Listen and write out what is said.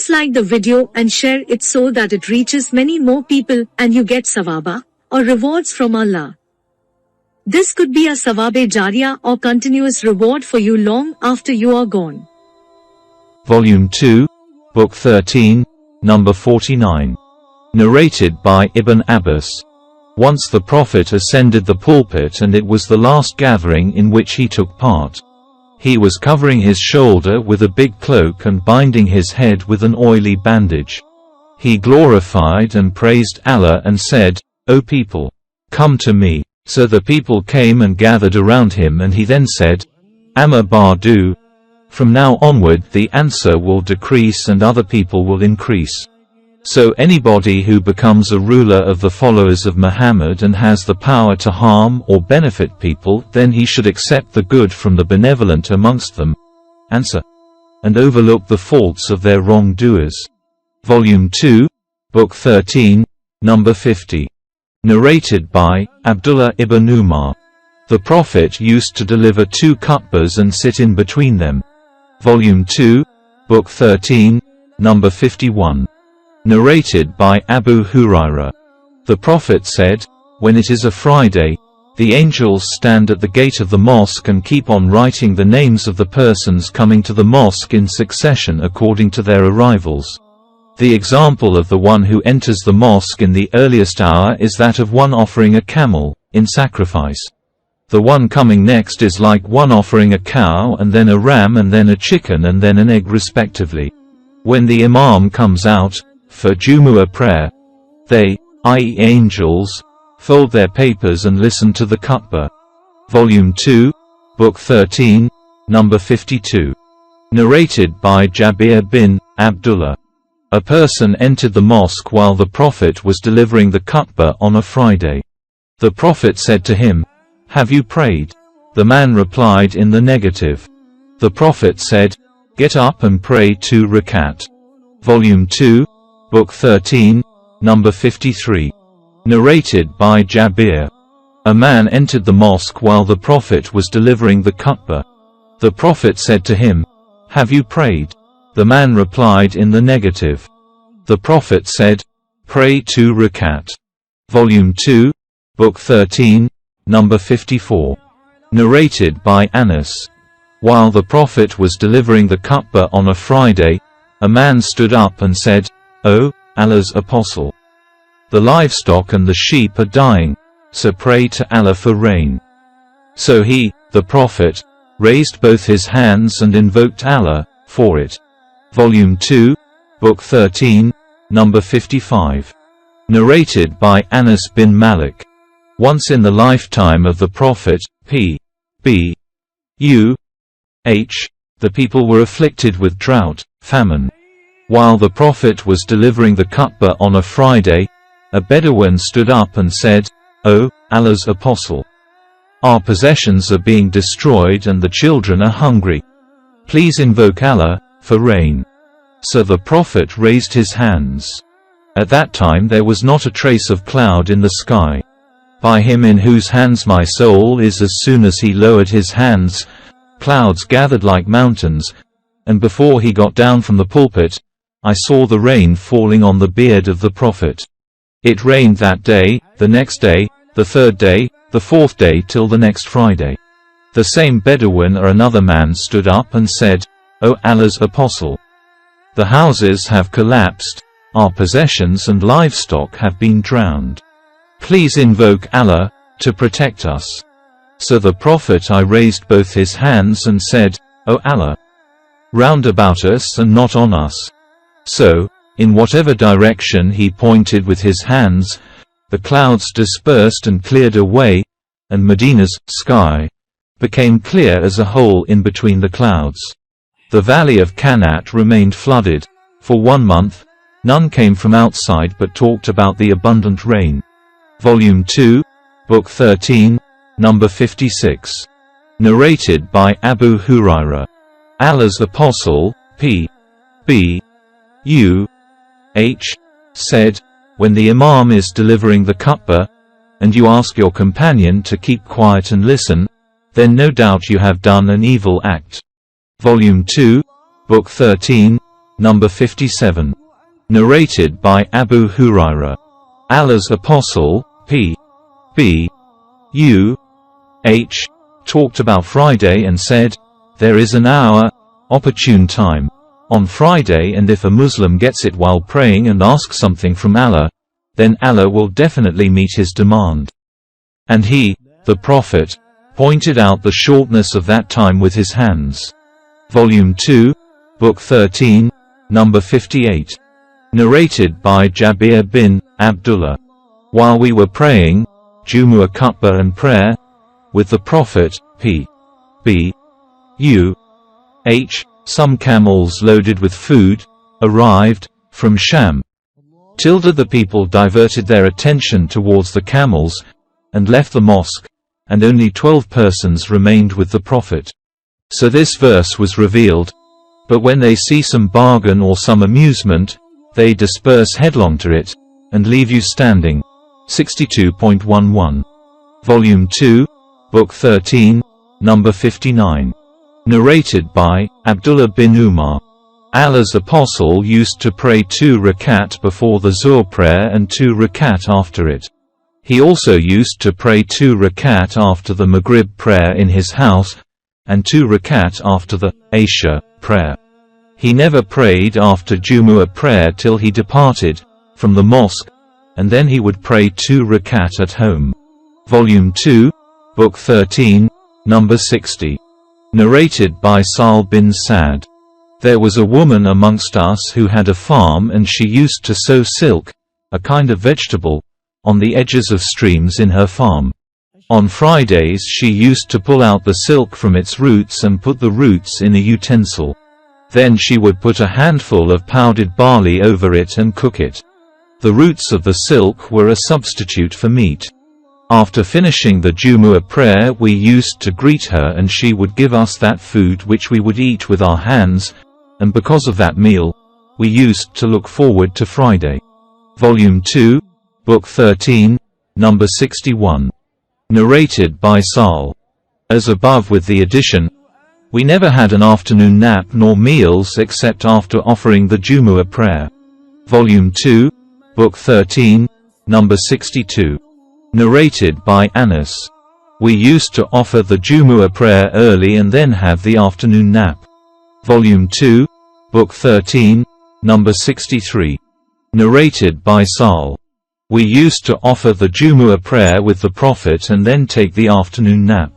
Please like the video and share it so that it reaches many more people and you get sawaba, or rewards from Allah. This could be a sawabe jariyah or continuous reward for you long after you are gone. Volume 2, Book 13, number 49. Narrated by Ibn Abbas. Once the Prophet ascended the pulpit and it was the last gathering in which he took part. He was covering his shoulder with a big cloak and binding his head with an oily bandage. He glorified and praised Allah and said, "O people, come to me." So the people came and gathered around him, and he then said, "Amma Ba'du, from now onward the answer will decrease and other people will increase. So anybody who becomes a ruler of the followers of Muhammad and has the power to harm or benefit people, then he should accept the good from the benevolent amongst them, answer, and overlook the faults of their wrongdoers." Volume 2, Book 13, number 50. Narrated by Abdullah ibn Umar. The Prophet used to deliver 2 khutbahs and sit in between them. Volume 2, Book 13, number 51. Narrated by Abu Hurairah. The Prophet said, "When it is a Friday, the angels stand at the gate of the mosque and keep on writing the names of the persons coming to the mosque in succession according to their arrivals. The example of the one who enters the mosque in the earliest hour is that of one offering a camel, in sacrifice. The one coming next is like one offering a cow and then a ram and then a chicken and then an egg respectively. When the Imam comes out, for Jumu'ah prayer, they, i.e. angels, fold their papers and listen to the khutbah." Volume 2, Book 13, number 52. Narrated by Jabir bin Abdullah. A person entered the mosque while the Prophet was delivering the khutbah on a Friday. The Prophet said to him, "Have you prayed?" The man replied in the negative. The Prophet said, "Get up and pray 2 rakat." Volume 2, Book 13, number 53. Narrated by Jabir. A man entered the mosque while the Prophet was delivering the khutbah. The Prophet said to him, "Have you prayed?" The man replied in the negative. The Prophet said, "Pray 2 rakat." Volume 2, Book 13, number 54. Narrated by Anas. While the Prophet was delivering the khutbah on a Friday, a man stood up and said, "O Allah's Apostle, the livestock and the sheep are dying, so pray to Allah for rain." So he, the Prophet, raised both his hands and invoked Allah for it. Volume 2, Book 13, number 55. Narrated by Anas bin Malik. Once in the lifetime of the Prophet, p.b.u.h., the people were afflicted with drought, famine. While the Prophet was delivering the khutbah on a Friday, a Bedouin stood up and said, "O Allah's Apostle, our possessions are being destroyed and the children are hungry. Please invoke Allah for rain." So the Prophet raised his hands. At that time there was not a trace of cloud in the sky. By him in whose hands my soul is, as soon as he lowered his hands, clouds gathered like mountains, and before he got down from the pulpit, I saw the rain falling on the beard of the Prophet. It rained that day, the next day, the third day, the fourth day till the next Friday. The same Bedouin or another man stood up and said, "O Allah's Apostle, the houses have collapsed, our possessions and livestock have been drowned. Please invoke Allah to protect us." So the Prophet I raised both his hands and said, "O Allah, round about us and not on us." So, in whatever direction he pointed with his hands, the clouds dispersed and cleared away, and Medina's sky became clear as a hole in between the clouds. The valley of Qanat remained flooded. For 1 month, none came from outside but talked about the abundant rain. Volume 2, Book 13, number 56. Narrated by Abu Hurairah. Allah's Apostle, p.b.u.h., said, "When the Imam is delivering the khutbah, and you ask your companion to keep quiet and listen, then no doubt you have done an evil act." Volume 2, Book 13, number 57. Narrated by Abu Hurairah. Allah's Apostle, P.B. U.H., talked about Friday and said, "There is an hour, opportune time, on Friday, and if a Muslim gets it while praying and asks something from Allah, then Allah will definitely meet his demand." And he, the Prophet, pointed out the shortness of that time with his hands. Volume 2, Book 13, number 58. Narrated by Jabir bin Abdullah. While we were praying, Jumu'ah Khutbah and prayer, with the Prophet, P.B. U.H., some camels loaded with food arrived from Sham. The people diverted their attention towards the camels and left the mosque, and only 12 persons remained with the Prophet. So this verse was revealed. But when they see some bargain or some amusement, they disperse headlong to it, and leave you standing. 62.11. Volume 2, Book 13, number 59. Narrated by Abdullah bin Umar. Allah's Apostle used to pray 2 rakat before the Zuhr prayer and 2 rakat after it. He also used to pray 2 rakat after the Maghrib prayer in his house, and 2 rakat after the Isha prayer. He never prayed after Jumu'ah prayer till he departed from the mosque, and then he would pray 2 rakat at home. Volume 2, Book 13, number 60. Narrated by Sal bin Sa'd. There was a woman amongst us who had a farm, and she used to sow silk, a kind of vegetable, on the edges of streams in her farm. On Fridays she used to pull out the silk from its roots and put the roots in a utensil. Then she would put a handful of powdered barley over it and cook it. The roots of the silk were a substitute for meat. After finishing the Jumu'ah prayer we used to greet her, and she would give us that food which we would eat with our hands, and because of that meal, we used to look forward to Friday. Volume 2, Book 13, number 61. Narrated by Sal. As above with the addition, we never had an afternoon nap nor meals except after offering the Jumu'ah prayer. Volume 2, Book 13, number 62. Narrated by Anas. We used to offer the Jumu'ah prayer early and then have the afternoon nap. Volume 2, Book 13, number 63. Narrated by Sal. We used to offer the Jumu'ah prayer with the Prophet and then take the afternoon nap.